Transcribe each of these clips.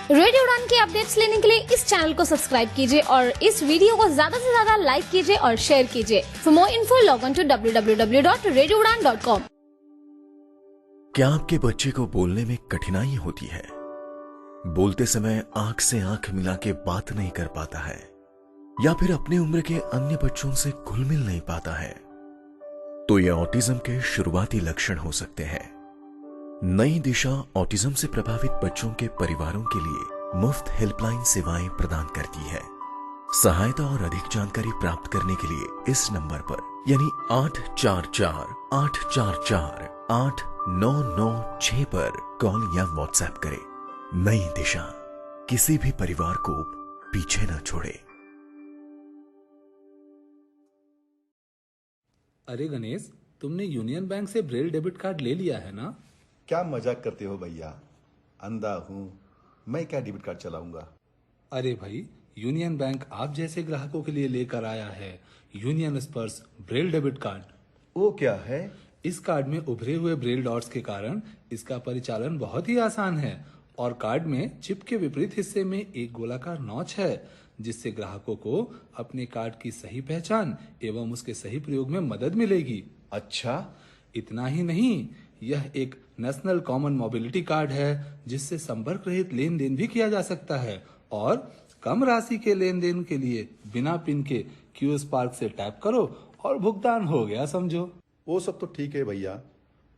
Radio उड़ान की updates लेने के लिए इस चैनल को सब्सक्राइब कीजिए और इस वीडियो को ज्यादा से ज्यादा लाइक कीजिए और शेयर कीजिए। For more info log on to www.radioudan.com। क्या आपके बच्चे को बोलने में कठिनाई होती है? बोलते समय आंख से आंख मिला के बात नहीं कर पाता है या फिर अपनी उम्र के अन्य बच्चों से घुल मिल नहीं पाता है, तो ये ऑटिज्म के शुरुआती लक्षण हो सकते हैं। नई दिशा ऑटिज्म से प्रभावित बच्चों के परिवारों के लिए मुफ्त हेल्पलाइन सेवाएं प्रदान करती है। सहायता और अधिक जानकारी प्राप्त करने के लिए इस नंबर पर यानी 844-844-8996 पर कॉल या व्हाट्सएप करें। नई दिशा किसी भी परिवार को पीछे न छोड़े। अरे गणेश, तुमने यूनियन बैंक से ब्रेल डेबिट कार्ड ले लिया है ना? क्या मजाक करते हो भैया, अंधा हूं मैं, क्या डेबिट कार्ड चलाऊंगा। अरे भाई, यूनियन बैंक आप जैसे ग्राहकों के लिए लेकर आया है यूनियन स्पर्श ब्रेल डेबिट कार्ड। वो क्या है? इस कार्ड में उभरे हुए ब्रेल डॉट्स के कारण इसका परिचालन बहुत ही आसान है और कार्ड में चिप के विपरीत हिस्से में एक गोलाकार नॉच है, जिससे ग्राहकों को अपने कार्ड की सही पहचान एवं उसके सही प्रयोग में मदद मिलेगी। अच्छा, इतना ही नहीं, यह एक नेशनल कॉमन मोबिलिटी कार्ड है जिससे संपर्क रहित लेन देन भी किया जा सकता है और कम राशि के लेन देन के लिए बिना पिन के क्यू स्पार्क से टैप करो और भुगतान हो गया समझो। वो सब तो ठीक है भैया,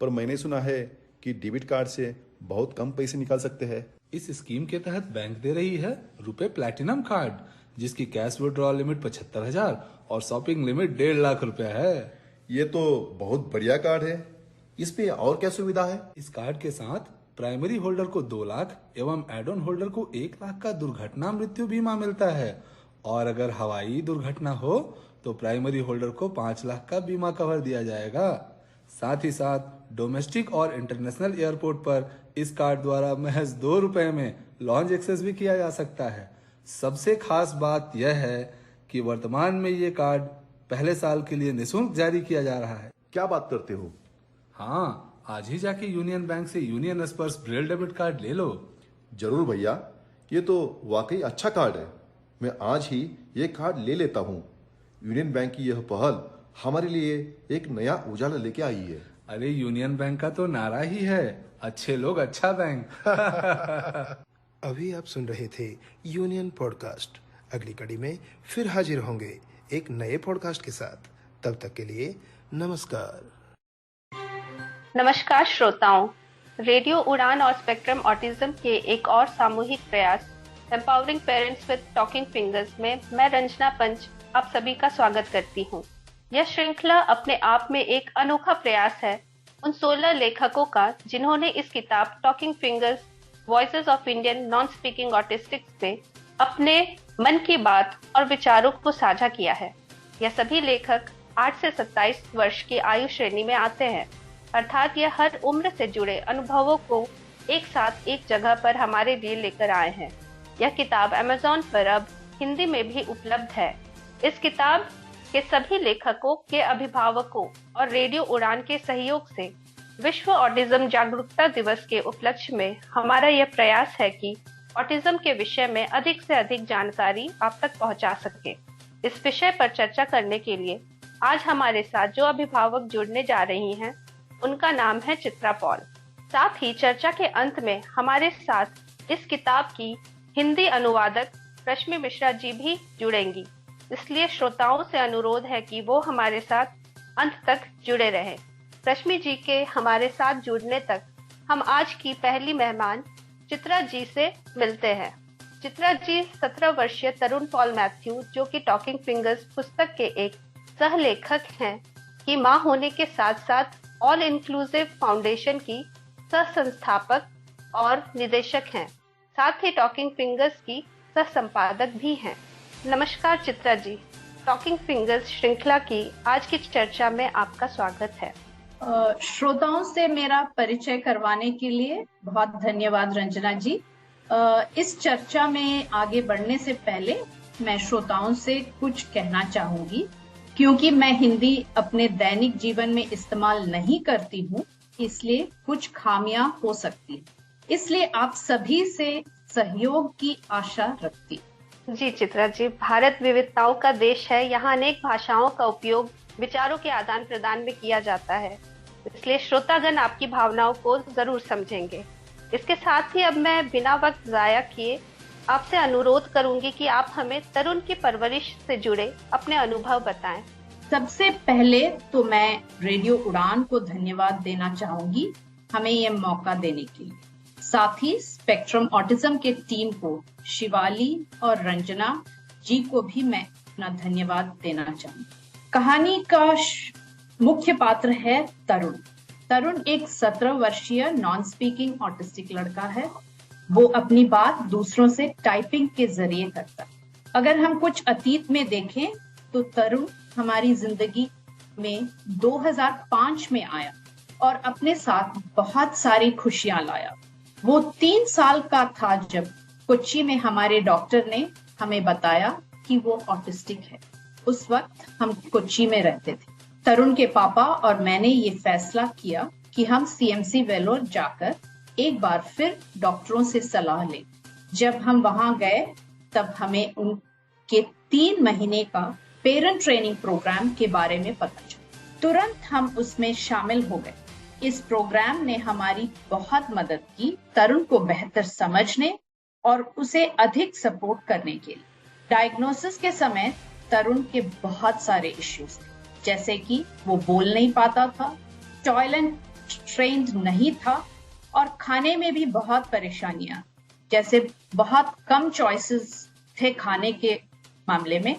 पर मैंने सुना है कि डेबिट कार्ड से बहुत कम पैसे निकाल सकते हैं। इस स्कीम के तहत बैंक दे रही है रुपए प्लैटिनम कार्ड, जिसकी कैश विड्रॉल लिमिट 75,000 और शॉपिंग लिमिट 1.5 लाख रुपया है। ये तो बहुत बढ़िया कार्ड है। इस पे और क्या सुविधा है? इस कार्ड के साथ प्राइमरी होल्डर को 2 लाख एवं एड ऑन होल्डर को 1 लाख का दुर्घटना मृत्यु बीमा मिलता है और अगर हवाई दुर्घटना हो तो प्राइमरी होल्डर को 5 लाख का बीमा कवर दिया जाएगा। साथ ही साथ डोमेस्टिक और इंटरनेशनल एयरपोर्ट पर इस कार्ड द्वारा महज 2 रुपए में लॉन्च एक्सेस भी किया जा सकता है। सबसे खास बात यह है कि वर्तमान में ये कार्ड पहले साल के लिए निःशुल्क जारी किया जा रहा है। क्या बात करते हो? हाँ, आज ही जाके यूनियन बैंक से यूनियन स्पर्श ब्रेल डेबिट कार्ड ले लो। जरूर भैया, ये तो वाकई अच्छा कार्ड है। मैं आज ही ये कार्ड ले लेता हूँ। यूनियन बैंक की यह पहल हमारे लिए एक नया उजाला लेके आई है। अरे, यूनियन बैंक का तो नारा ही है, अच्छे लोग अच्छा बैंक। अभी आप सुन रहे थे यूनियन पॉडकास्ट। अगली कड़ी में फिर हाजिर होंगे एक नए पॉडकास्ट के साथ। तब तक के लिए नमस्कार। नमस्कार श्रोताओं, रेडियो उड़ान और स्पेक्ट्रम ऑटिज्म के एक और सामूहिक प्रयास empowering parents with talking fingers में मैं रंजना पंच आप सभी का स्वागत करती हूं। यह श्रृंखला अपने आप में एक अनोखा प्रयास है उन 16 लेखकों का जिन्होंने इस किताब Talking Fingers Voices of Indian Non Speaking Autistics में अपने मन की बात और विचारों को साझा किया है। यह सभी लेखक 8 से 27 वर्ष की आयु श्रेणी में आते हैं, अर्थात यह हर उम्र से जुड़े अनुभवों को एक साथ एक जगह पर हमारे लिए लेकर आए हैं। यह किताब Amazon पर अब हिंदी में भी उपलब्ध है। इस किताब के सभी लेखकों के अभिभावकों और रेडियो उड़ान के सहयोग से विश्व ऑटिज्म जागरूकता दिवस के उपलक्ष्य में हमारा यह प्रयास है कि ऑटिज्म के विषय में अधिक से अधिक जानकारी आप तक पहुंचा सके। इस विषय पर चर्चा करने के लिए आज हमारे साथ जो अभिभावक जुड़ने जा रही हैं, उनका नाम है चित्रा पॉल। साथ ही चर्चा के अंत में हमारे साथ इस किताब की हिंदी अनुवादक रश्मि मिश्रा जी भी जुड़ेंगी, इसलिए श्रोताओं से अनुरोध है कि वो हमारे साथ अंत तक जुड़े रहें। रश्मि जी के हमारे साथ जुड़ने तक हम आज की पहली मेहमान चित्रा जी से मिलते हैं। चित्रा जी 17 वर्षीय तरुण पॉल मैथ्यू, जो कि टॉकिंग फिंगर्स पुस्तक के एक सह लेखक हैं, की मां होने के साथ साथ ऑल इंक्लूसिव फाउंडेशन की सह संस्थापक और निदेशक हैं। साथ ही टॉकिंग फिंगर्स की सह संपादक भी हैं। नमस्कार चित्रा जी, टॉकिंग फिंगर्स श्रृंखला की आज की चर्चा में आपका स्वागत है। श्रोताओं से मेरा परिचय करवाने के लिए बहुत धन्यवाद रंजना जी। इस चर्चा में आगे बढ़ने से पहले मैं श्रोताओं से कुछ कहना चाहूंगी। क्योंकि मैं हिंदी अपने दैनिक जीवन में इस्तेमाल नहीं करती हूँ, इसलिए कुछ खामियां हो सकती हैं। इसलिए आप सभी से सहयोग की आशा रखती। जी चित्रा जी, भारत विविधताओं का देश है। यहाँ अनेक भाषाओं का उपयोग विचारों के आदान प्रदान में किया जाता है, इसलिए श्रोतागण आपकी भावनाओं को जरूर समझेंगे। इसके साथ ही अब मैं बिना वक्त जाया किए आपसे अनुरोध करूंगी कि आप हमें तरुण की परवरिश से जुड़े अपने अनुभव बताएं। सबसे पहले तो मैं रेडियो उड़ान को धन्यवाद देना चाहूंगी हमें ये मौका देने के लिए। साथ ही स्पेक्ट्रम ऑटिज्म के टीम को, शिवाली और रंजना जी को भी मैं अपना धन्यवाद देना चाहूंगी। कहानी का मुख्य पात्र है तरुण। तरुण एक 17 वर्षीय नॉन स्पीकिंग ऑटिस्टिक लड़का है। वो अपनी बात दूसरों से टाइपिंग के जरिए करता है। अगर हम कुछ अतीत में देखें तो तरुण हमारी जिंदगी में 2005 में आया और अपने साथ बहुत सारी खुशियां लाया। वो 3 साल का था जब कोच्चि में हमारे डॉक्टर ने हमें बताया कि वो ऑटिस्टिक है। उस वक्त हम कोच्चि में रहते थे। तरुण के पापा और मैंने ये फैसला किया कि हम सीएमसी वेलोर जाकर एक बार फिर डॉक्टरों से सलाह लें। जब हम वहां गए तब हमें उनके 3 महीने का पेरेंट ट्रेनिंग प्रोग्राम के बारे में पता चला। तुरंत हम उसमें शामिल हो गए। इस प्रोग्राम ने हमारी बहुत मदद की तरुण को बेहतर समझने और उसे अधिक सपोर्ट करने के लिए। डायग्नोसिस के समय तरुण के बहुत सारे इश्यूज थे, जैसे कि वो बोल नहीं पाता था, टॉयलेट ट्रेन्ड नहीं था और खाने में भी बहुत परेशानियां, जैसे बहुत कम चॉइसेस थे खाने के मामले में,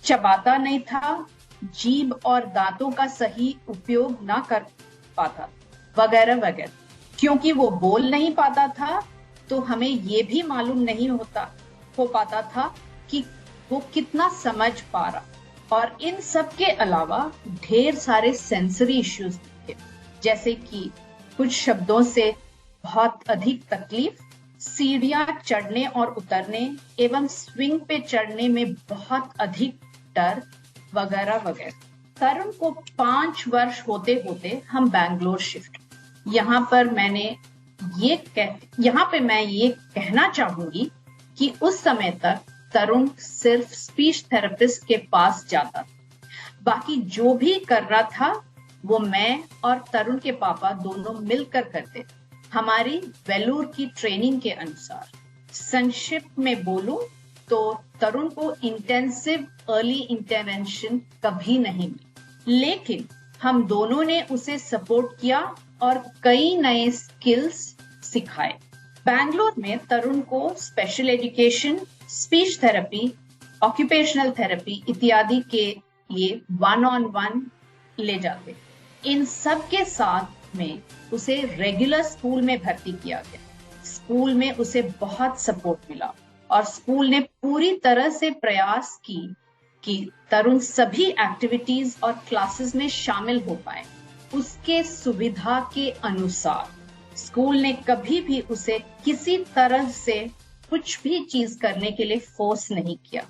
चबाता नहीं था, जीभ और दांतों का सही उपयोग ना कर पाता, वगैरह वगैरह। क्योंकि वो बोल नहीं पाता था तो हमें ये भी मालूम नहीं हो पाता था कि वो कितना समझ पा रहा। और इन सब के अलावा ढेर सारे सेंसरी इश्यूज थे, जैसे कि कुछ शब्दों से बहुत अधिक तकलीफ, सीढ़ियां चढ़ने और उतरने एवं स्विंग पे चढ़ने में बहुत अधिक डर, वगैरह वगैरह। तरुण को 5 वर्ष होते होते हम बैंगलोर शिफ्ट। यहाँ पे मैं ये कहना चाहूंगी कि उस समय तक तरुण सिर्फ स्पीच थेरेपिस्ट के पास जाता था। बाकी जो भी कर रहा था वो मैं और तरुण के पापा दोनों मिलकर करते थे, हमारी वेलूर की ट्रेनिंग के अनुसार। संक्षिप्त में बोलूं तो तरुण को इंटेंसिव अर्ली इंटरवेंशन कभी नहीं मिली, लेकिन हम दोनों ने उसे सपोर्ट किया और कई नए स्किल्स सिखाए। बैंगलोर में तरुण को special education, speech therapy, occupational therapy इत्यादि के लिए 1-on-1 ले जाते। इन सब के साथ में उसे रेगुलर स्कूल में भर्ती किया गया। स्कूल में उसे बहुत सपोर्ट मिला और स्कूल ने पूरी तरह से प्रयास की कि तरुण सभी एक्टिविटीज और क्लासेस में शामिल हो पाए उसके सुविधा के अनुसार। स्कूल ने कभी भी उसे किसी तरह से कुछ भी चीज करने के लिए फोर्स नहीं किया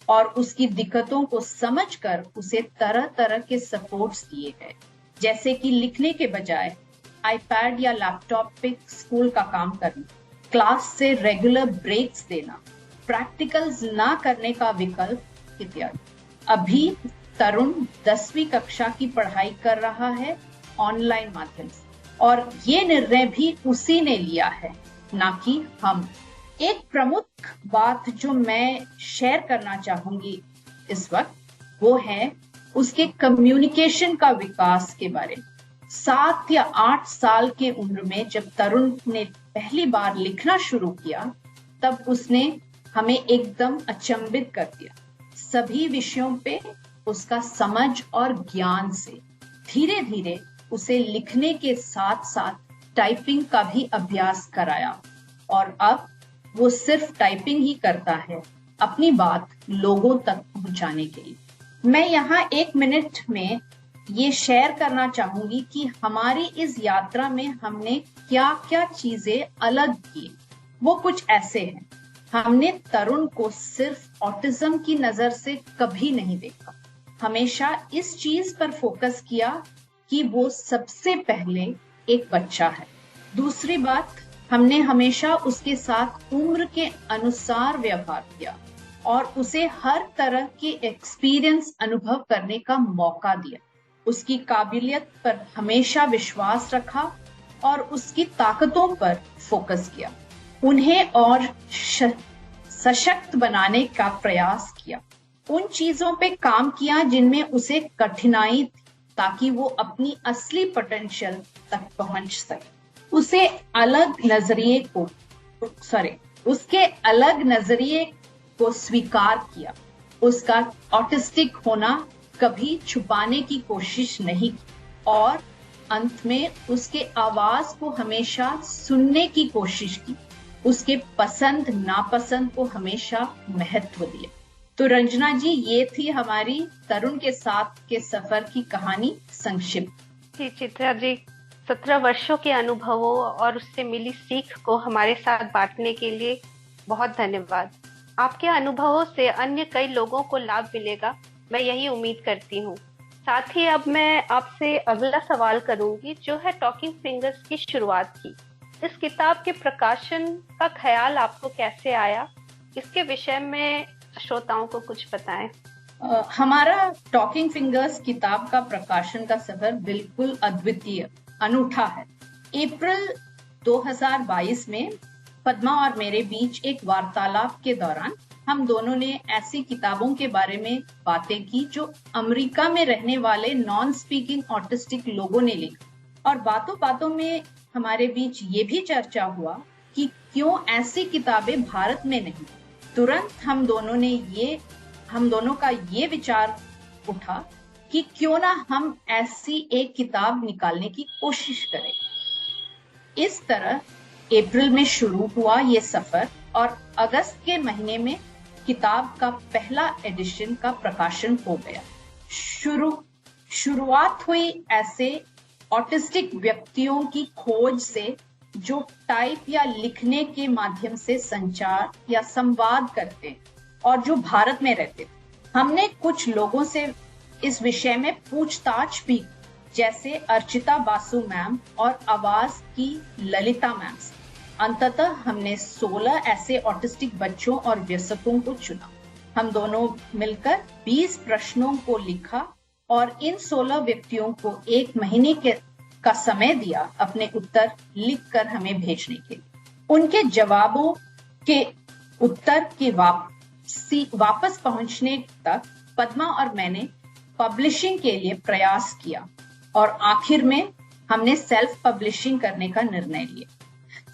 और उसकी दिक्कतों को समझकर उसे तरह तरह के सपोर्ट्स दिए गए, जैसे कि लिखने के बजाय आईपैड या लैपटॉप पे स्कूल का काम करना, क्लास से रेगुलर ब्रेक्स देना, प्रैक्टिकल्स ना करने का विकल्प इत्यादि। अभी तरुण 10वीं कक्षा की पढ़ाई कर रहा है ऑनलाइन माध्यम से और ये निर्णय भी उसी ने लिया है, ना कि हम। एक प्रमुख बात जो मैं शेयर करना चाहूंगी इस वक्त, वो है उसके कम्युनिकेशन का विकास के बारे में। 7 या 8 साल के उम्र में जब तरुण ने पहली बार लिखना शुरू किया, तब उसने हमें एकदम अचंभित कर दिया। सभी विषयों पे उसका समझ और ज्ञान से धीरे धीरे उसे लिखने के साथ साथ टाइपिंग का भी अभ्यास कराया और अब वो सिर्फ टाइपिंग ही करता है अपनी बात लोगों तक पहुंचाने के लिए। मैं यहाँ 1 मिनट में ये शेयर करना चाहूंगी कि हमारी इस यात्रा में हमने क्या क्या चीजें अलग की। वो कुछ ऐसे हैं। हमने तरुण को सिर्फ ऑटिज्म की नजर से कभी नहीं देखा, हमेशा इस चीज पर फोकस किया कि वो सबसे पहले एक बच्चा है। दूसरी बात, हमने हमेशा उसके साथ उम्र के अनुसार व्यवहार किया और उसे हर तरह के एक्सपीरियंस अनुभव करने का मौका दिया। उसकी काबिलियत पर हमेशा विश्वास रखा और उसकी ताकतों पर फोकस किया। उन्हें और सशक्त बनाने का प्रयास किया। उन चीजों पे काम किया जिनमें उसे कठिनाई थी, ताकि वो अपनी असली पोटेंशियल तक पहुंच सके। उसके अलग नजरिए को स्वीकार किया। उसका ऑटिस्टिक होना कभी छुपाने की कोशिश नहीं की और अंत में उसके आवाज को हमेशा सुनने की कोशिश की। उसके पसंद नापसंद को हमेशा महत्व दिया। तो रंजना जी, ये थी हमारी तरुण के साथ के सफर की कहानी संक्षिप्त। जी चित्रा जी, 17 वर्षों के अनुभवों और उससे मिली सीख को हमारे साथ बांटने के लिए बहुत धन्यवाद। आपके अनुभवों से अन्य कई लोगों को लाभ मिलेगा, मैं यही उम्मीद करती हूँ। साथ ही अब मैं आपसे अगला सवाल करूंगी, जो है टॉकिंग फिंगर्स की शुरुआत की। इस किताब के प्रकाशन का ख्याल आपको कैसे आया? इसके विषय में श्रोताओं को कुछ बताएं। हमारा टॉकिंग फिंगर्स किताब का प्रकाशन का सफर बिल्कुल अद्वितीय, अनूठा है। अप्रैल 2022 में पद्मा और मेरे बीच एक वार्तालाप के दौरान हम दोनों ने ऐसी किताबों के बारे में बातें की जो अमेरिका में रहने वाले नॉन स्पीकिंग ऑटिस्टिक लोगों ने लिखी, और बातों बातों में हमारे बीच ये भी चर्चा हुआ कि क्यों ऐसी किताबें भारत में नहीं। तुरंत हम दोनों का ये विचार उठा कि क्यों ना हम ऐसी एक किताब निकालने की कोशिश करें। इस तरह अप्रैल में शुरू हुआ ये सफर और अगस्त के महीने में किताब का पहला एडिशन का प्रकाशन हो गया। शुरुआत हुई ऐसे ऑटिस्टिक व्यक्तियों की खोज से जो टाइप या लिखने के माध्यम से संचार या संवाद करते हैं और जो भारत में रहते थे। हमने कुछ लोगों से इस विषय में पूछताछ भी, जैसे अर्चिता बासु मैम और आवाज की ललिता मैम से। अंततः हमने 16 ऐसे ऑटिस्टिक बच्चों और वयस्कों को चुना। हम दोनों मिलकर 20 प्रश्नों को लिखा और इन 16 व्यक्तियों को 1 महीने का समय दिया अपने उत्तर लिखकर हमें भेजने के लिए। उनके जवाबों के उत्तर के वापस पहुंचने तक पद्मा और मैंने पब्लिशिंग के लिए प्रयास किया और आखिर में हमने सेल्फ पब्लिशिंग करने का निर्णय लिया।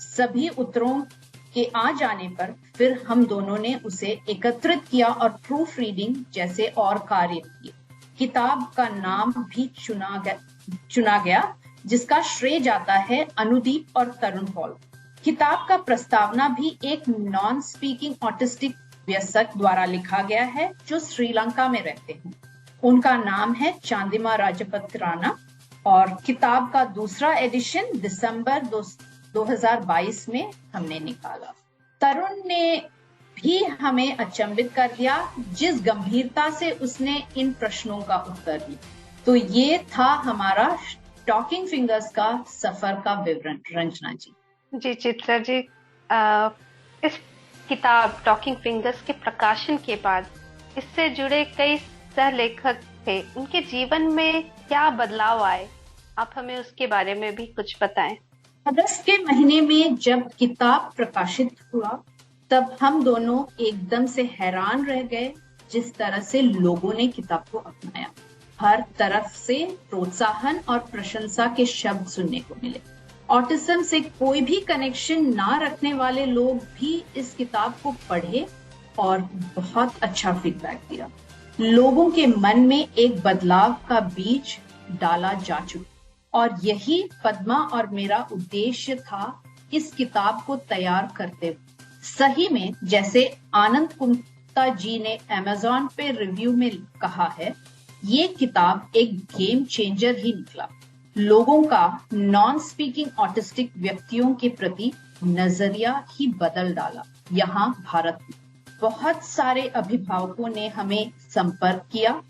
सभी उत्तरों के आ जाने पर फिर हम दोनों ने उसे एकत्रित किया और प्रूफ रीडिंग जैसे और कार्य किए। किताब का नाम भी चुना गया, जिसका श्रेय जाता है अनुदीप और तरुण पॉल। किताब का प्रस्तावना भी एक नॉन स्पीकिंग ऑटिस्टिक वयस्क द्वारा लिखा गया है जो श्रीलंका में रहते हैं। उनका नाम है चांदिमा राजपत राणा और किताब का दूसरा एडिशन दिसंबर 2022 में हमने निकाला। तरुण ने भी हमें अचंभित कर दिया जिस गंभीरता से उसने इन प्रश्नों का उत्तर दिया। तो ये था हमारा टॉकिंग फिंगर्स का सफर का विवरण। रंजना जी। जी चित्रा जी, इस किताब टॉकिंग फिंगर्स के प्रकाशन के बाद इससे जुड़े कई सहलेखक थे, उनके जीवन में क्या बदलाव आए? आप हमें उसके बारे में भी कुछ बताएं। अगस्त के महीने में जब किताब प्रकाशित हुआ तब हम दोनों एकदम से हैरान रह गए जिस तरह से लोगों ने किताब को अपनाया। हर तरफ से प्रोत्साहन और प्रशंसा के शब्द सुनने को मिले। ऑटिज्म से कोई भी कनेक्शन ना रखने वाले लोग भी इस किताब को पढ़े और बहुत अच्छा फीडबैक दिया। लोगों के मन में एक बदलाव का बीज डाला जा चुका और यही पद्मा और मेरा उद्देश्य था इस किताब को तैयार करते हुए। सही में जैसे आनंद कुंता जी ने अमेज़न पे रिव्यू में कहा है, ये किताब एक गेम चेंजर ही निकला। लोगों का नॉन स्पीकिंग ऑटिस्टिक व्यक्तियों के प्रति नजरिया ही बदल डाला। यहाँ भारत में बहुत सारे अभिभावकों ने हमें संपर्क किया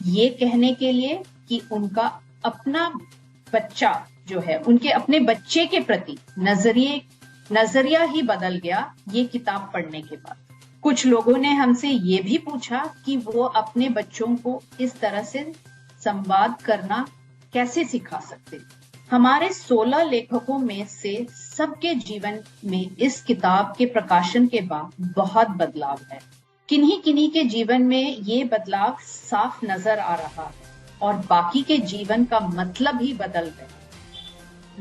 ये कहने के लिए कि उनका अपना बच्चा जो है, उनके अपने बच्चे के प्रति नजरिए नजरिया ही बदल गया ये किताब पढ़ने के बाद। कुछ लोगों ने हमसे ये भी पूछा कि वो अपने बच्चों को इस तरह से संवाद करना कैसे सिखा सकते। हमारे 16 लेखकों में से सबके जीवन में इस किताब के प्रकाशन के बाद बहुत बदलाव है। किन्हीं के जीवन में ये बदलाव साफ नजर आ रहा है और बाकी के जीवन का मतलब ही बदल गया।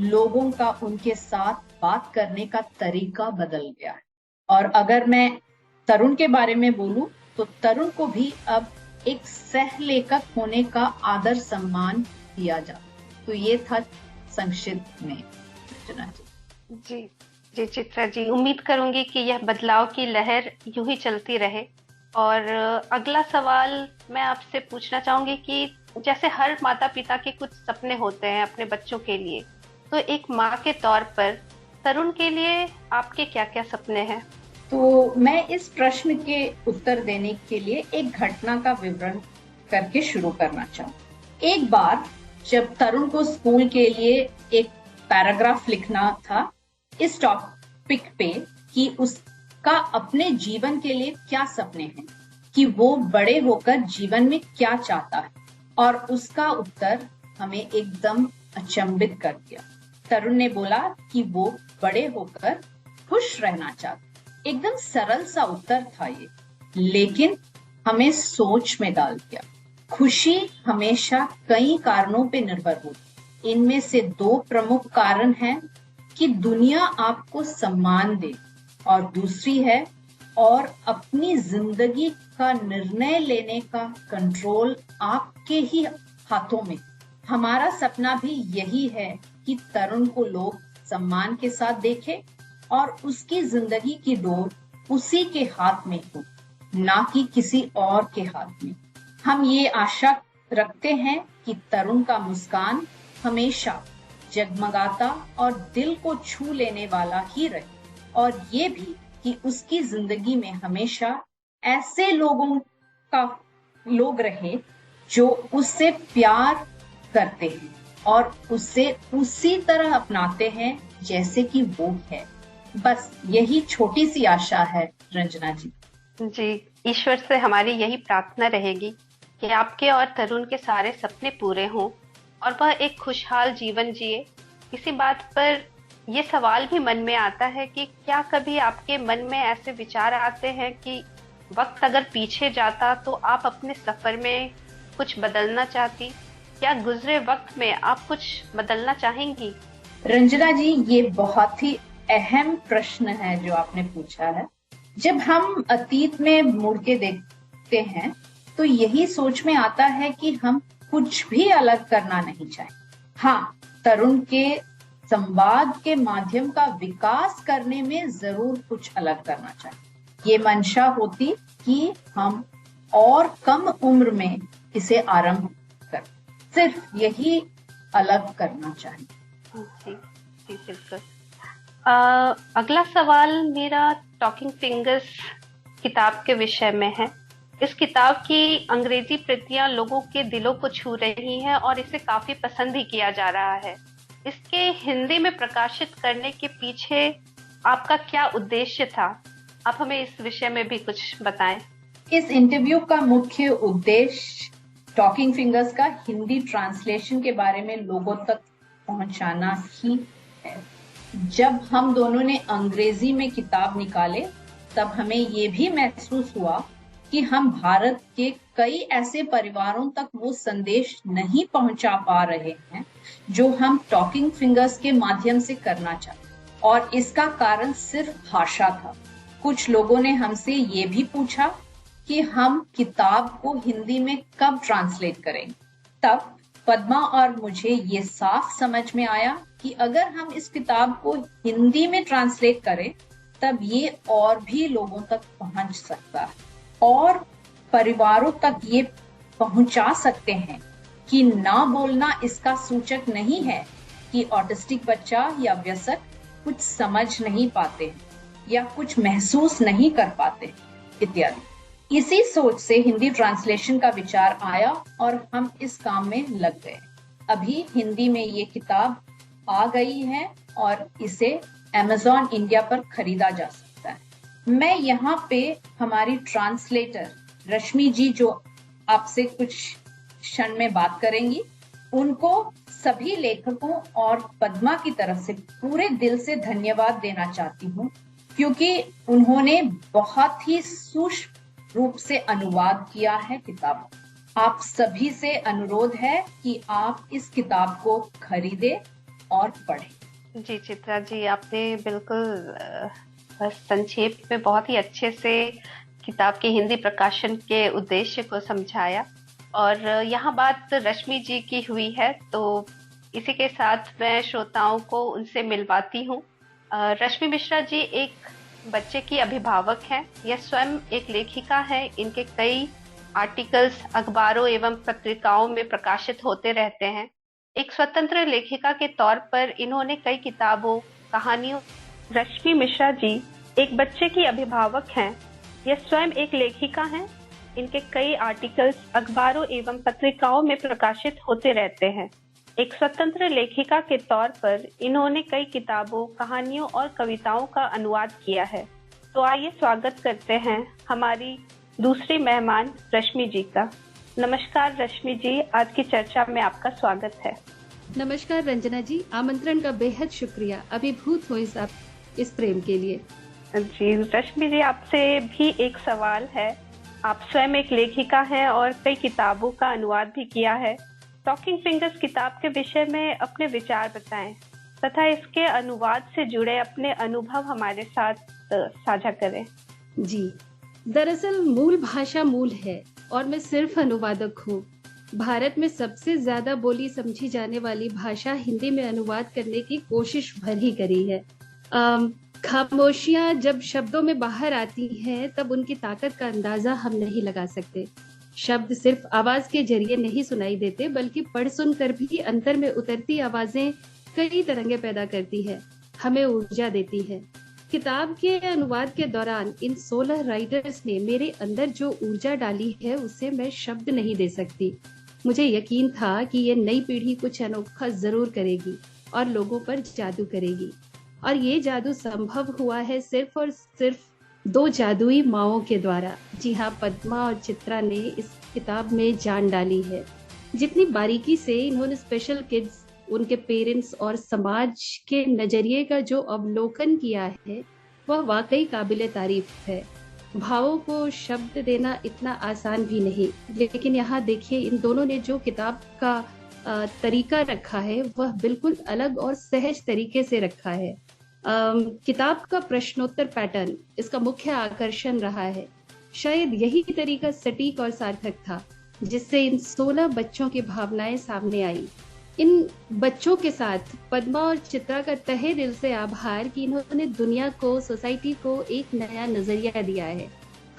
लोगों का उनके साथ बात करने का तरीका बदल गया है। और अगर मैं तरुण के बारे में बोलूं तो तरुण को भी अब एक सह लेखक होने का आदर सम्मान दिया जाता। तो ये था संक्षिप्त में रचना जी। जी जी चित्रा जी, उम्मीद करूंगी कि यह बदलाव की लहर यूं ही चलती रहे। और अगला सवाल मैं आपसे पूछना चाहूंगी कि जैसे हर माता पिता के कुछ सपने होते हैं अपने बच्चों के लिए, तो एक माँ के तौर पर तरुण के लिए आपके क्या क्या सपने हैं? तो मैं इस प्रश्न के उत्तर देने के लिए एक घटना का विवरण करके शुरू करना चाहूँ। एक बार जब तरुण को स्कूल के लिए एक पैराग्राफ लिखना था इस टॉपिक पे कि उसका अपने जीवन के लिए क्या सपने हैं, कि वो बड़े होकर जीवन में क्या चाहता है, और उसका उत्तर हमें एकदम अचंभित कर दिया। तरुण ने बोला कि वो बड़े होकर खुश रहना चाहता। एकदम सरल सा उत्तर था ये, लेकिन हमें सोच में डाल दिया। खुशी हमेशा कई कारणों पे निर्भर होती। इनमें से 2 प्रमुख कारण हैं कि दुनिया आपको सम्मान दे, और दूसरी है और अपनी जिंदगी का निर्णय लेने का कंट्रोल आपके ही हाथों में। हमारा सपना भी यही है कि तरुण को लोग सम्मान के साथ देखें और उसकी जिंदगी की डोर उसी के हाथ में हो, ना कि किसी और के हाथ में। हम ये आशा रखते हैं कि तरुण का मुस्कान हमेशा जगमगाता और दिल को छू लेने वाला ही रहे, और ये भी कि उसकी जिंदगी में हमेशा ऐसे लोग रहे जो उससे प्यार करते हैं और उसे उसी तरह अपनाते हैं जैसे कि वो है। बस यही छोटी सी आशा है रंजना जी। जी, ईश्वर से हमारी यही प्रार्थना रहेगी कि आपके और तरुण के सारे सपने पूरे हों और वह एक खुशहाल जीवन जिए। इसी बात पर ये सवाल भी मन में आता है कि क्या कभी आपके मन में ऐसे विचार आते हैं कि वक्त अगर पीछे जाता तो आप अपने सफर में कुछ बदलना चाहती, या गुजरे वक्त में आप कुछ बदलना चाहेंगी? रंजना जी, ये बहुत ही अहम प्रश्न है जो आपने पूछा है। जब हम अतीत में मुड़ के देखते हैं तो यही सोच में आता है कि हम कुछ भी अलग करना नहीं चाहें। हाँ, तरुण के संवाद के माध्यम का विकास करने में जरूर कुछ अलग करना चाहिए। ये मंशा होती कि हम और कम उम्र में इसे आरंभ कर, सिर्फ यही अलग करना चाहिए। जी जी बिल्कुल। अगला सवाल मेरा टॉकिंग फिंगर्स किताब के विषय में है। इस किताब की अंग्रेजी प्रतियां लोगों के दिलों को छू रही हैं और इसे काफी पसंद भी किया जा रहा है। इसके हिंदी में प्रकाशित करने के पीछे आपका क्या उद्देश्य था? आप हमें इस विषय में भी कुछ बताएं। इस इंटरव्यू का मुख्य उद्देश्य टॉकिंग फिंगर्स का हिंदी ट्रांसलेशन के बारे में लोगों तक पहुंचाना ही है। जब हम दोनों ने अंग्रेजी में किताब निकाले तब हमें ये भी महसूस हुआ कि हम भारत के कई ऐसे परिवारों तक वो संदेश नहीं पहुंचा पा रहे हैं जो हम टॉकिंग फिंगर्स के माध्यम से करना चाहते, और इसका कारण सिर्फ भाषा था। कुछ लोगों ने हमसे ये भी पूछा कि हम किताब को हिंदी में कब ट्रांसलेट करेंगे। तब पद्मा और मुझे ये साफ समझ में आया कि अगर हम इस किताब को हिंदी में ट्रांसलेट करें तब ये और भी लोगों तक पहुंच सकता है और परिवारों तक ये पहुंचा सकते हैं कि ना बोलना इसका सूचक नहीं है कि ऑटिस्टिक बच्चा या वयस्क कुछ समझ नहीं पाते या कुछ महसूस नहीं कर पाते इत्यादि। इसी सोच से हिंदी ट्रांसलेशन का विचार आया और हम इस काम में लग गए। अभी हिंदी में ये किताब आ गई है और इसे Amazon इंडिया पर खरीदा जा सकता है। मैं यहाँ पे हमारी ट्रांसलेटर रश्मि जी जो आपसे कुछ क्षण में बात करेंगी, उनको सभी लेखकों और पद्मा की तरफ से पूरे दिल से धन्यवाद देना चाहती हूँ, क्योंकि उन्होंने बहुत ही सूक्ष्म रूप से अनुवाद किया है किताब। आप सभी से अनुरोध है कि आप इस किताब को खरीदें और पढ़ें। जी चित्रा जी, आपने बिल्कुल संक्षेप में बहुत ही अच्छे से किताब के हिंदी प्रकाशन के उद्देश्य को समझाया। और यहाँ बात रश्मि जी की हुई है, तो इसी के साथ मैं श्रोताओं को उनसे मिलवाती हूँ। रश्मि मिश्रा जी एक बच्चे की अभिभावक हैं। यह स्वयं एक लेखिका है। इनके कई आर्टिकल्स अखबारों एवं पत्रिकाओं में प्रकाशित होते रहते हैं। एक स्वतंत्र लेखिका के तौर पर इन्होंने कई किताबों, कहानियों। रश्मि मिश्रा जी एक बच्चे की अभिभावक हैं। यह स्वयं एक लेखिका हैं। इनके कई आर्टिकल्स अखबारों एवं पत्रिकाओं में प्रकाशित होते रहते हैं। एक स्वतंत्र लेखिका के तौर पर इन्होंने कई किताबों, कहानियों और कविताओं का अनुवाद किया है। तो आइए स्वागत करते हैं हमारी दूसरी मेहमान रश्मि जी का। नमस्कार रश्मि जी, आज की चर्चा में आपका स्वागत है। नमस्कार रंजना जी, आमंत्रण का बेहद शुक्रिया। अभिभूत हो इस प्रेम के लिए। जी रश्मि जी, आपसे भी एक सवाल है। आप स्वयं एक लेखिका हैं और कई किताबों का अनुवाद भी किया है। टॉकिंग फिंगर्स किताब के विषय में अपने विचार बताएं तथा इसके अनुवाद से जुड़े अपने अनुभव हमारे साथ साझा करें। जी, दरअसल मूल भाषा मूल है और मैं सिर्फ अनुवादक हूँ। भारत में सबसे ज्यादा बोली समझी जाने वाली भाषा हिंदी में अनुवाद करने की कोशिश भर ही करी है। खामोशियां जब शब्दों में बाहर आती हैं, तब उनकी ताकत का अंदाजा हम नहीं लगा सकते। शब्द सिर्फ आवाज के जरिए नहीं सुनाई देते, बल्कि पढ़ सुनकर भी अंतर में उतरती आवाजें कई तरंगे पैदा करती है, हमें ऊर्जा देती है। किताब के अनुवाद के दौरान इन 16 राइटर्स ने मेरे अंदर जो ऊर्जा डाली है, उसे मैं शब्द नहीं दे सकती। मुझे यकीन था कि ये नई पीढ़ी कुछ अनोखा जरूर करेगी और लोगों पर जादू करेगी। और ये जादू संभव हुआ है सिर्फ और सिर्फ 2 जादुई माओं के द्वारा। जी हाँ, पद्मा और चित्रा ने इस किताब में जान डाली है। जितनी बारीकी से इन्होंने स्पेशल किड्स, उनके पेरेंट्स और समाज के नजरिए का जो अवलोकन किया है, वह वाकई काबिले तारीफ है। भावों को शब्द देना इतना आसान भी नहीं, लेकिन यहाँ देखिए इन दोनों ने जो किताब का तरीका रखा है, वह बिल्कुल अलग और सहज तरीके से रखा है। किताब का प्रश्नोत्तर पैटर्न इसका मुख्य आकर्षण रहा है। शायद यही तरीका सटीक और सार्थक था, जिससे इन 16 बच्चों की भावनाएं सामने आई। इन बच्चों के साथ पद्मा और चित्रा का तहे दिल से आभार कि इन्होंने दुनिया को, सोसाइटी को एक नया नजरिया दिया है।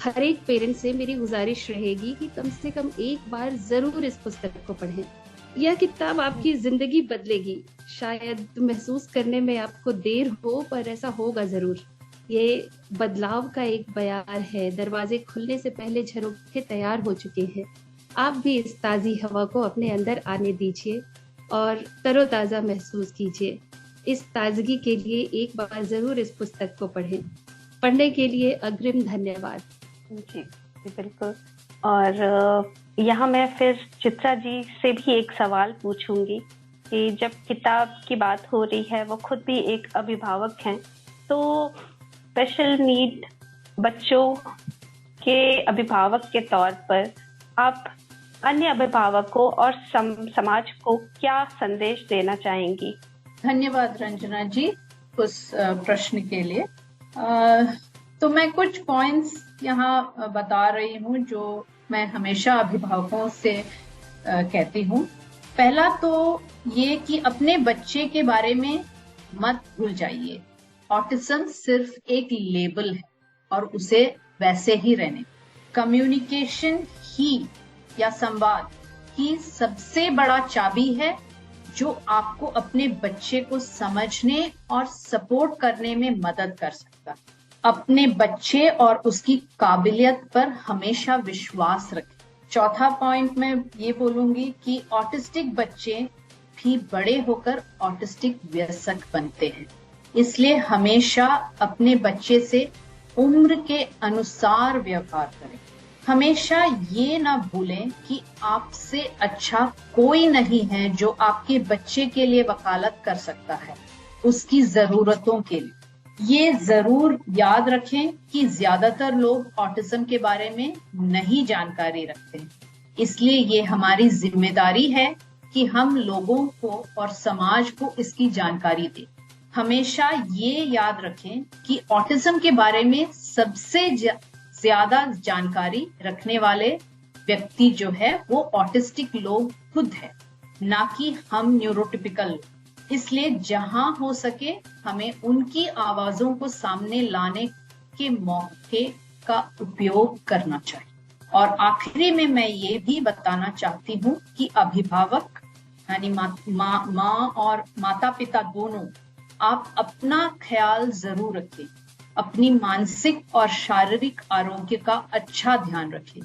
हर एक पेरेंट से मेरी गुजारिश रहेगी कि कम से कम एक बार जरूर इस पुस्तक को पढ़ें। यह किताब आपकी जिंदगी बदलेगी। शायद महसूस करने में आपको देर हो, पर ऐसा होगा जरूर। ये बदलाव का एक बयार है। दरवाजे खुलने से पहले झरोखे तैयार हो चुके हैं। आप भी इस ताजी हवा को अपने अंदर आने दीजिए और तरोताजा महसूस कीजिए। इस ताजगी के लिए एक बार जरूर इस पुस्तक को पढ़ें। पढ़ने के लिए अग्रिम धन्यवाद। जी बिल्कुल। और यहाँ मैं फिर चित्रा जी से भी एक सवाल पूछूंगी कि जब किताब की बात हो रही है, वो खुद भी एक अभिभावक हैं, तो स्पेशल नीड बच्चों के अभिभावक के तौर पर आप अन्य अभिभावकों और समाज को क्या संदेश देना चाहेंगी? धन्यवाद रंजना जी उस प्रश्न के लिए। तो मैं कुछ पॉइंट्स यहाँ बता रही हूँ जो मैं हमेशा अभिभावकों से कहती हूँ। पहला तो ये कि अपने बच्चे के बारे में मत भूल जाइए। ऑटिज्म सिर्फ एक लेबल है और उसे वैसे ही रहने। कम्युनिकेशन ही या संवाद ही सबसे बड़ा चाबी है जो आपको अपने बच्चे को समझने और सपोर्ट करने में मदद कर सकता है। अपने बच्चे और उसकी काबिलियत पर हमेशा विश्वास रखें। चौथा पॉइंट मैं ये बोलूंगी कि ऑटिस्टिक बच्चे भी बड़े होकर ऑटिस्टिक वयस्क बनते हैं। इसलिए हमेशा अपने बच्चे से उम्र के अनुसार व्यवहार करें। हमेशा ये ना भूलें कि आपसे अच्छा कोई नहीं है जो आपके बच्चे के लिए वकालत कर सकता है, उसकी जरूरतों के लिए। ये जरूर याद रखें कि ज्यादातर लोग ऑटिज्म के बारे में नहीं जानकारी रखते, इसलिए ये हमारी जिम्मेदारी है कि हम लोगों को और समाज को इसकी जानकारी दें। हमेशा ये याद रखें कि ऑटिज्म के बारे में सबसे ज्यादा जानकारी रखने वाले व्यक्ति जो है वो ऑटिस्टिक लोग खुद है, ना कि हम न्यूरोटिपिकल। इसलिए जहां हो सके हमें उनकी आवाजों को सामने लाने के मौके का उपयोग करना चाहिए। और आखिरी में मैं ये भी बताना चाहती हूँ कि अभिभावक यानी माँ और माता पिता दोनों, आप अपना ख्याल जरूर रखें, अपनी मानसिक और शारीरिक आरोग्य का अच्छा ध्यान रखें।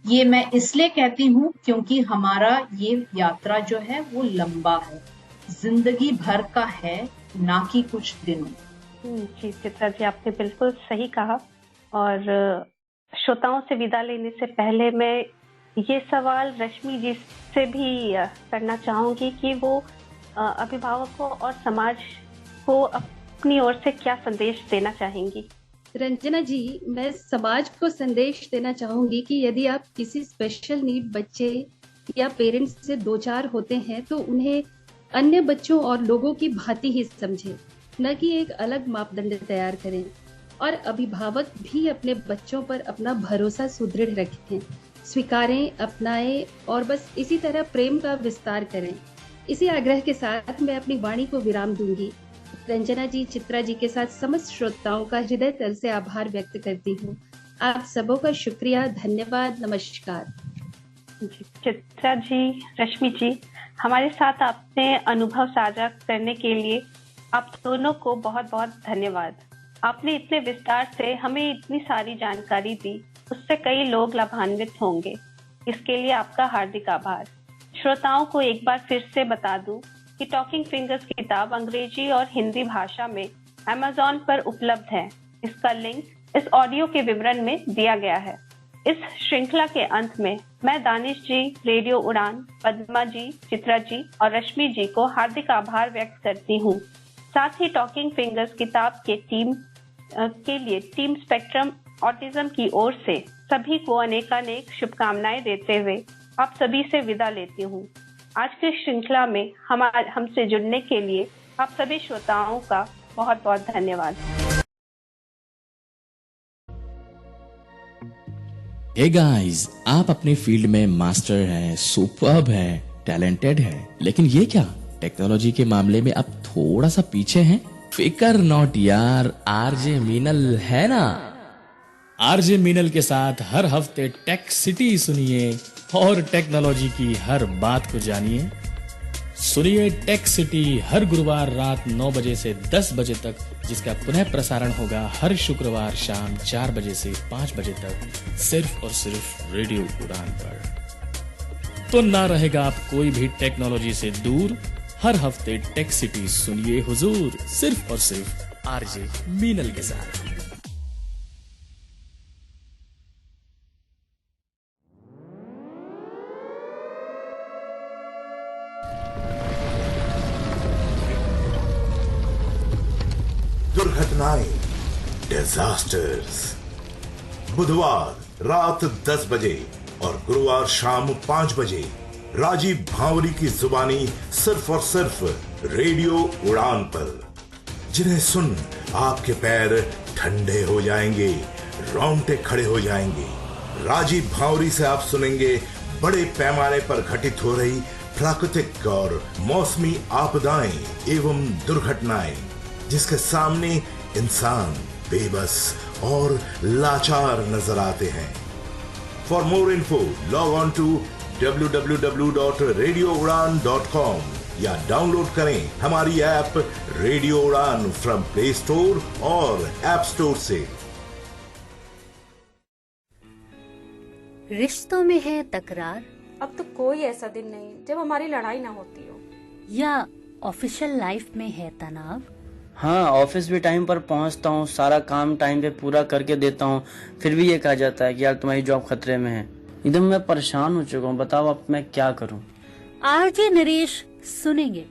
ये मैं इसलिए कहती हूँ क्योंकि हमारा ये यात्रा जो है वो लंबा है, जिंदगी भर का है, ना कि कुछ दिनों। जी चित्रा जी, आपने बिल्कुल सही कहा। और श्रोताओं से विदा लेने से पहले मैं ये सवाल रश्मि जी से भी करना चाहूंगी कि वो अभिभावकों और समाज को अपनी ओर से क्या संदेश देना चाहेंगी। रंजना जी, मैं समाज को संदेश देना चाहूंगी कि यदि आप किसी स्पेशल नीड बच्चे या पेरेंट्स से दो चार होते हैं तो उन्हें अन्य बच्चों और लोगों की भांति ही समझें, न कि एक अलग मापदंड तैयार करें। और अभिभावक भी अपने बच्चों पर अपना भरोसा सुदृढ़ रखें, स्वीकारें, अपनाएं और बस इसी तरह प्रेम का विस्तार करें। इसी आग्रह के साथ मैं अपनी वाणी को विराम दूंगी। रंजना जी, चित्रा जी के साथ समस्त श्रोताओं का हृदय तल से आभार व्यक्त करती हूँ। आप सबों का शुक्रिया, धन्यवाद, नमस्कार। चित्रा जी, रश्मि जी, हमारे साथ आपने अनुभव साझा करने के लिए आप दोनों को बहुत बहुत धन्यवाद। आपने इतने विस्तार से हमें इतनी सारी जानकारी दी, उससे कई लोग लाभान्वित होंगे। इसके लिए आपका हार्दिक आभार। श्रोताओं को एक बार फिर से बता दूं कि टॉकिंग फिंगर्स की किताब अंग्रेजी और हिंदी भाषा में Amazon पर उपलब्ध है। इसका लिंक इस ऑडियो के विवरण में दिया गया है। इस श्रृंखला के अंत में मैं दानिश जी, रेडियो उड़ान, पद्मा जी, चित्रा जी और रश्मि जी को हार्दिक आभार व्यक्त करती हूँ। साथ ही टॉकिंग फिंगर्स किताब के लिए टीम स्पेक्ट्रम ऑटिज्म की ओर से सभी को अनेकानेक शुभकामनाएं देते हुए आप सभी से विदा लेती हूँ। आज की श्रृंखला में हमसे जुड़ने के लिए आप सभी श्रोताओं का बहुत बहुत धन्यवाद। हे गाइस, आप अपने फील्ड में मास्टर हैं, सुपर्ब हैं, टैलेंटेड हैं, लेकिन ये क्या टेक्नोलॉजी के मामले में आप थोड़ा सा पीछे हैं? फिकर नॉट यार, आरजे मीनल है ना। आरजे मीनल के साथ हर हफ्ते टेक सिटी सुनिए और टेक्नोलॉजी की हर बात को जानिए। सुनिए टेक सिटी हर गुरुवार रात 9 बजे से 10 बजे तक, जिसका पुनः प्रसारण होगा हर शुक्रवार शाम 4 बजे से 5 बजे तक, सिर्फ और सिर्फ रेडियो उड़ान पर। तो ना रहेगा आप कोई भी टेक्नोलॉजी से दूर। हर हफ्ते टेक सिटी सुनिए हुजूर, सिर्फ और सिर्फ आरजे मीनल के साथ। दुर्घटनाएं, डिजास्टर्स, बुधवार रात 10 बजे और गुरुवार शाम 5 बजे राजीव भांवरी की जुबानी सिर्फ और सिर्फ रेडियो उड़ान पर, जिन्हें सुन आपके पैर ठंडे हो जाएंगे, रोंगटे खड़े हो जाएंगे। राजीव भांवरी से आप सुनेंगे बड़े पैमाने पर घटित हो रही प्राकृतिक और मौसमी आपदाएं एवं दुर्घटनाएं, जिसके सामने इंसान बेबस और लाचार नजर आते हैं। For more info log on to www.radioudan.com या डाउनलोड करें हमारी app radio Udaan from play store और ऐप स्टोर से। रिश्तों में है तकरार, अब तो कोई ऐसा दिन नहीं जब हमारी लड़ाई ना होती हो। या ऑफिशियल लाइफ में है तनाव, हाँ, ऑफिस भी टाइम पर पहुंचता हूँ, सारा काम टाइम पे पूरा करके देता हूँ, फिर भी ये कहा जाता है कि यार तुम्हारी जॉब खतरे में है। एकदम मैं परेशान हो चुका हूँ, बताओ अब मैं क्या करूँ। आरजे नरेश सुनेंगे,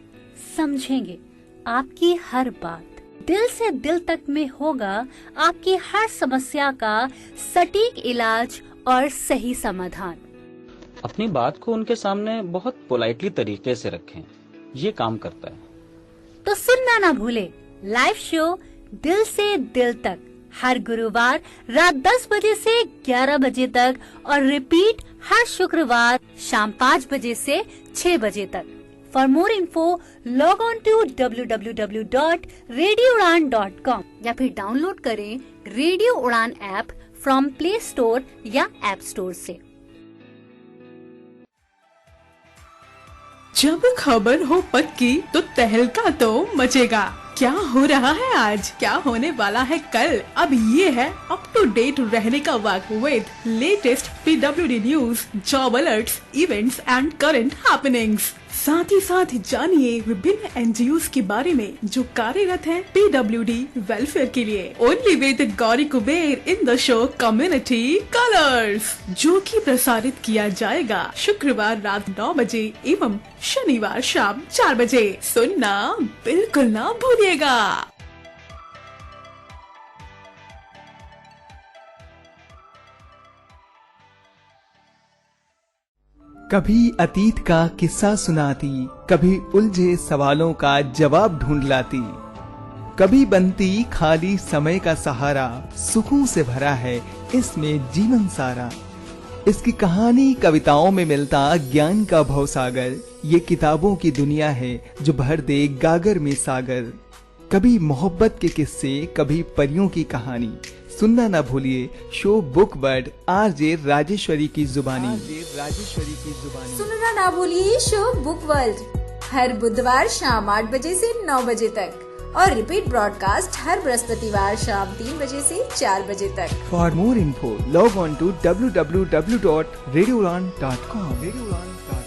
समझेंगे आपकी हर बात, दिल से दिल तक में होगा आपकी हर समस्या का सटीक इलाज और सही समाधान। अपनी बात को उनके सामने बहुत पोलाइटली तरीके से रखें, ये काम करता है। तो सुनना ना भूले लाइव शो दिल से दिल तक हर गुरुवार रात 10 बजे से 11 बजे तक और रिपीट हर शुक्रवार शाम 5 बजे से 6 बजे तक। For more info log on to www.radioudan.com या फिर डाउनलोड करें radio Udaan app from play store या ऐप स्टोर से। जब खबर हो पक्की तो तहलका तो मचेगा। क्या हो रहा है आज, क्या होने वाला है कल, अब ये है अप टू डेट रहने का वक्त with latest PWD news, job alerts, events and current happenings. साथ ही साथ जानिए विभिन्न NGOs के बारे में जो कार्यरत हैं PWD वेलफेयर के लिए। Only with Gauri Kuber in the show community colours, जो कि प्रसारित किया जाएगा शुक्रवार रात 9 बजे एवं शनिवार शाम 4 बजे। सुनना बिल्कुल ना भूलिएगा। कभी अतीत का किस्सा सुनाती, कभी उलझे सवालों का जवाब ढूंढ लाती, कभी बनती खाली समय का सहारा, सुकून से भरा है इसमें जीवन सारा। इसकी कहानी कविताओं में मिलता ज्ञान का भवसागर, ये किताबों की दुनिया है जो भर दे गागर में सागर। कभी मोहब्बत के किस्से, कभी परियों की कहानी। सुनना ना भूलिए show book word RJ Rajeshwari की जुबानी। सुनना ना भूलिए शो बुक वर्ल्ड हर बुधवार शाम 8 बजे से 9 बजे तक और रिपीट ब्रॉडकास्ट हर बृहस्पतिवार शाम 3 बजे से 4 बजे तक। For more info log on to www.radioudan.com।